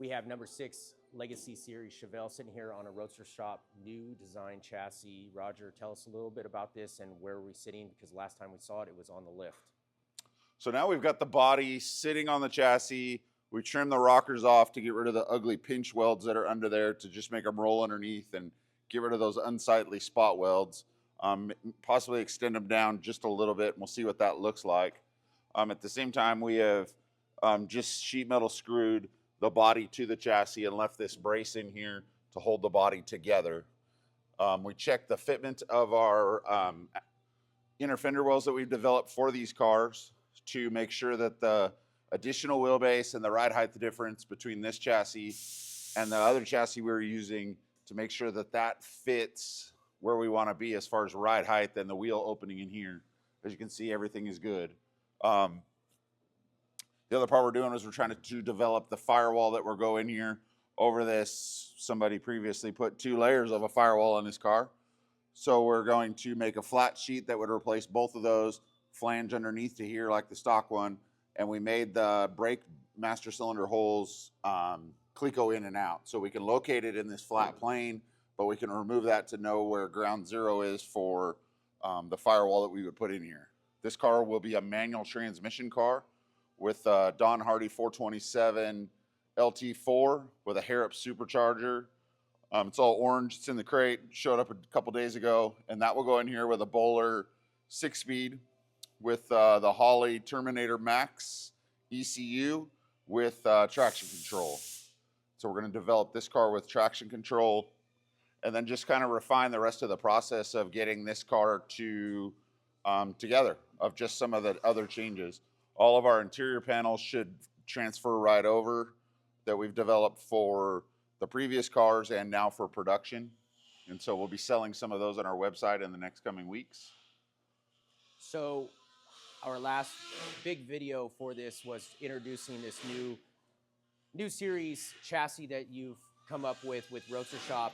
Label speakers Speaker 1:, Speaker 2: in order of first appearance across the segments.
Speaker 1: We have number 6 Legacy Series Chevelle sitting here on a Roadstershop new design chassis. Roger, tell us a little bit about this and where we're sitting, because last time we saw it, it was on the lift.
Speaker 2: So now we've got the body sitting on the chassis. We trimmed the rockers off to get rid of the ugly pinch welds that are under there to just make them roll underneath and get rid of those unsightly spot welds. Possibly extend them down just a little bit, and we'll see what that looks like. At the same time, we have just sheet metal screwed the body to the chassis and left this brace in here to hold the body together. We checked the fitment of our inner fender wells that we've developed for these cars to make sure that the additional wheelbase and the ride height difference between this chassis and the other chassis we were using, to make sure that that fits where we want to be as far as ride height and the wheel opening in here. As you can see, everything is good. The other part we're doing is we're trying to develop the firewall that we're going here over this. Somebody previously put 2 layers of a firewall on his car. So we're going to make a flat sheet that would replace both of those, flange underneath to here like the stock one. And we made the brake master cylinder holes Cleco in and out. So we can locate it in this flat plane, but we can remove that to know where ground zero is for the firewall that we would put in here. This car will be a manual transmission car with Don Hardy 427 LT4 with a hair-up supercharger. It's all orange. It's in the crate. Showed up a couple days ago, and that will go in here with a Bowler 6-speed with the Holley Terminator Max ECU with traction control. So we're going to develop this car with traction control, and then just kind of refine the rest of the process of getting this car to together, of just some of the other changes. All of our interior panels should transfer right over that we've developed for the previous cars and now for production. And so we'll be selling some of those on our website in the next coming weeks.
Speaker 1: So our last big video for this was introducing this new series chassis that you've come up with Roadstershop.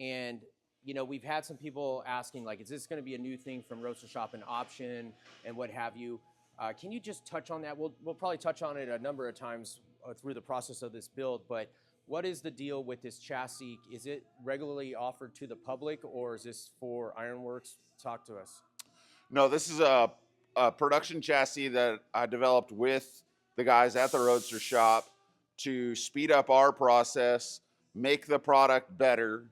Speaker 1: And you know, we've had some people asking, like, is this going to be a new thing from Roadstershop, an option and what have you? Can you just touch on that? We'll probably touch on it a number of times through the process of this build, but what is the deal with this chassis? Is it regularly offered to the public, or is this for Ironworks? Talk to us.
Speaker 2: No, this is a production chassis that I developed with the guys at the Roadster shop to speed up our process, make the product better.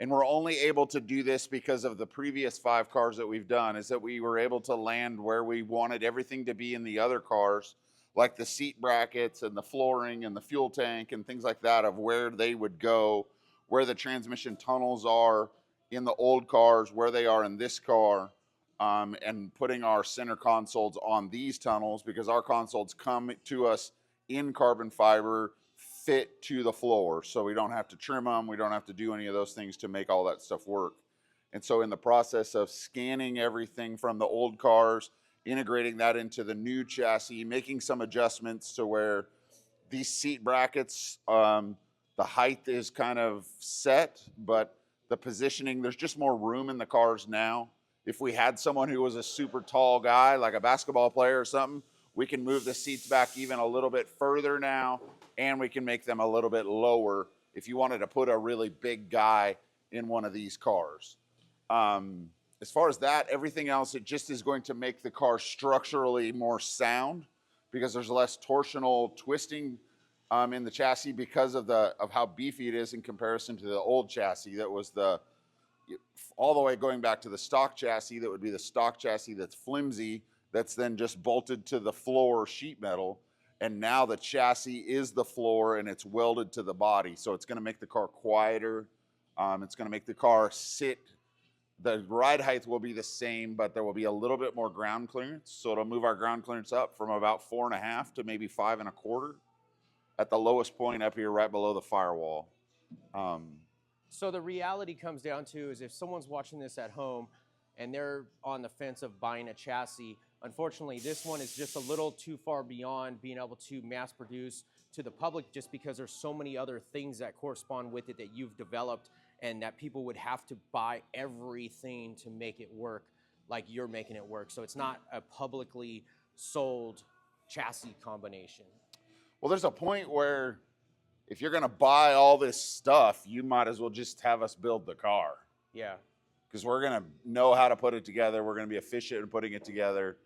Speaker 2: And we're only able to do this because of the previous 5 cars that we've done, is that we were able to land where we wanted everything to be in the other cars, like the seat brackets and the flooring and the fuel tank and things like that, of where they would go, where the transmission tunnels are in the old cars, where they are in this car, and putting our center consoles on these tunnels, because our consoles come to us in carbon fiber, fit to the floor, so we don't have to trim them, we don't have to do any of those things to make all that stuff work. And so in the process of scanning everything from the old cars, integrating that into the new chassis, making some adjustments to where these seat brackets, the height is kind of set, but the positioning, there's just more room in the cars now. If we had someone who was a super tall guy, like a basketball player or something, we can move the seats back even a little bit further now, and we can make them a little bit lower if you wanted to put a really big guy in one of these cars. As far as that, everything else, it just is going to make the car structurally more sound, because there's less torsional twisting in the chassis because of how beefy it is in comparison to the old chassis that was all the way going back to the stock chassis. That would be the stock chassis that's flimsy, that's then just bolted to the floor sheet metal. And now the chassis is the floor and it's welded to the body. So it's going to make the car quieter. It's going to make the car sit. The ride height will be the same, but there will be a little bit more ground clearance. So it'll move our ground clearance up from about 4.5 to maybe 5.25 at the lowest point up here right below the firewall.
Speaker 1: So the reality comes down to is, if someone's watching this at home and they're on the fence of buying a chassis, unfortunately, this one is just a little too far beyond being able to mass produce to the public, just because there's so many other things that correspond with it that you've developed, and that people would have to buy everything to make it work like you're making it work. So it's not a publicly sold chassis combination.
Speaker 2: Well, there's a point where if you're going to buy all this stuff, you might as well just have us build the car.
Speaker 1: Yeah.
Speaker 2: Because we're going to know how to put it together. We're going to be efficient in putting it together.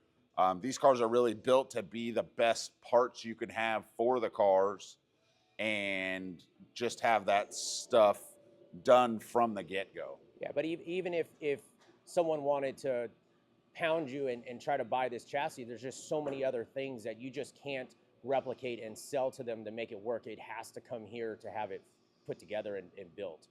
Speaker 2: These cars are really built to be the best parts you can have for the cars, and just have that stuff done from the get-go.
Speaker 1: Yeah, but even if someone wanted to pound you and try to buy this chassis, there's just so many other things that you just can't replicate and sell to them to make it work. It has to come here to have it put together and built.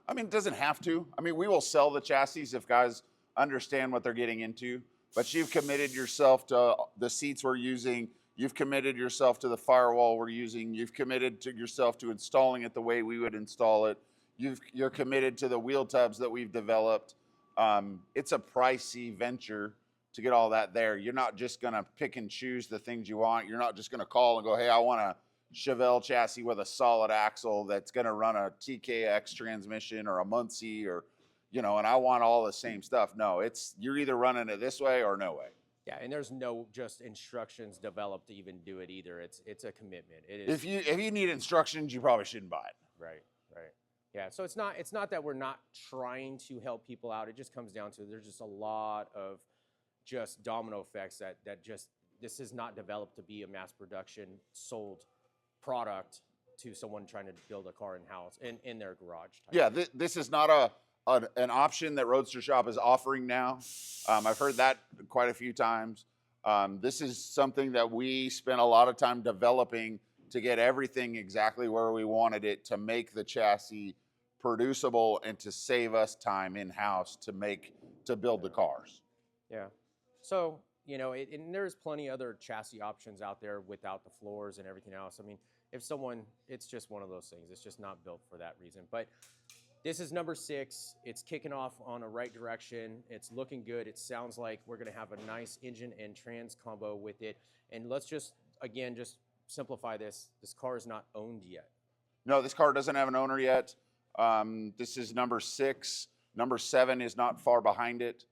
Speaker 2: I mean, it doesn't have to. I mean, we will sell the chassis if guys understand what they're getting into, but you've committed yourself to the seats we're using. You've committed yourself to the firewall we're using. You've committed to yourself to installing it the way we would install it. You're committed to the wheel tubs that we've developed. It's a pricey venture to get all that there. You're not just going to pick and choose the things you want. You're not just going to call and go, hey, I want a Chevelle chassis with a solid axle that's going to run a TKX transmission or a Muncie, or, you know, and I want all the same stuff. No, you're either running it this way or no way.
Speaker 1: Yeah, and there's no just instructions developed to even do it either. It's a commitment. It is.
Speaker 2: If you need instructions, you probably shouldn't buy it.
Speaker 1: Right. Yeah, so it's not that we're not trying to help people out. It just comes down to there's just a lot of just domino effects that just, this is not developed to be a mass production sold product to someone trying to build a car in-house in their garage.
Speaker 2: Yeah, this is not an option that Roadstershop is offering now. I've heard that quite a few times. This is something that we spent a lot of time developing to get everything exactly where we wanted it, to make the chassis producible and to save us time in-house to build the cars.
Speaker 1: Yeah. So, you know, and there's plenty other chassis options out there without the floors and everything else. I mean, it's just one of those things. It's just not built for that reason. But this is number 6. It's kicking off on a right direction. It's looking good. It sounds like we're going to have a nice engine and trans combo with it. And let's just simplify this. This car is not owned yet.
Speaker 2: No, this car doesn't have an owner yet. This is number 6. Number 7 is not far behind it.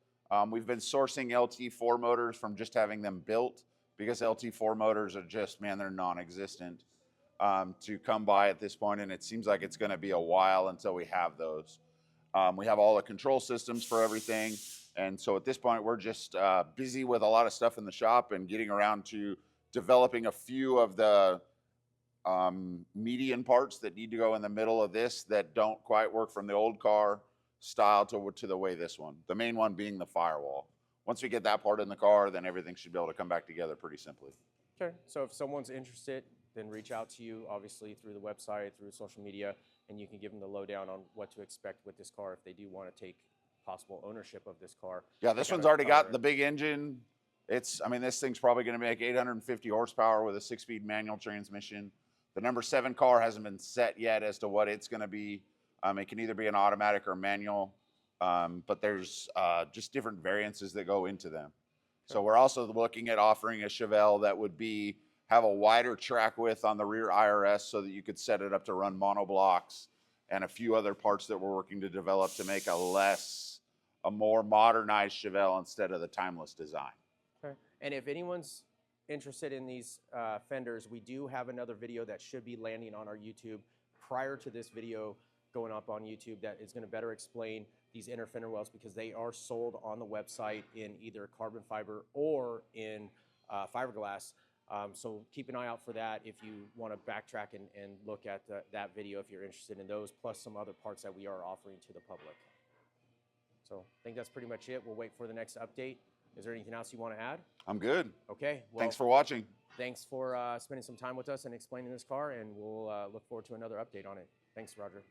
Speaker 2: We've been sourcing LT4 motors from just having them built, because LT4 motors are just, man, they're non-existent to come by at this point, and it seems like it's going to be a while until we have those. We have all the control systems for everything, and so at this point we're just busy with a lot of stuff in the shop and getting around to developing a few of the median parts that need to go in the middle of this that don't quite work from the old car style to the way this one. The main one being the firewall. Once we get that part in the car, then everything should be able to come back together pretty simply.
Speaker 1: Okay, so if someone's interested, then reach out to you, obviously through the website, through social media, and you can give them the lowdown on what to expect with this car if they do want to take possible ownership of this car.
Speaker 2: Yeah, this one's already got the big engine. This thing's probably going to make 850 horsepower with a 6-speed manual transmission. The number 7 car hasn't been set yet as to what it's going to be. It can either be an automatic or manual, but there's just different variances that go into them. So we're also looking at offering a Chevelle that would have a wider track width on the rear IRS so that you could set it up to run monoblocks, and a few other parts that we're working to develop to make a more modernized Chevelle instead of the timeless design.
Speaker 1: Okay. And if anyone's interested in these fenders, we do have another video that should be landing on our YouTube prior to this video going up on YouTube that is going to better explain these inner fender wells, because they are sold on the website in either carbon fiber or in fiberglass. So keep an eye out for that if you want to backtrack and look at that video if you're interested in those, plus some other parts that we are offering to the public. So I think that's pretty much it. We'll wait for the next update. Is there anything else you want to add?
Speaker 2: I'm good.
Speaker 1: Okay. Well,
Speaker 2: thanks for watching.
Speaker 1: Thanks for spending some time with us and explaining this car, and we'll look forward to another update on it. Thanks, Roger.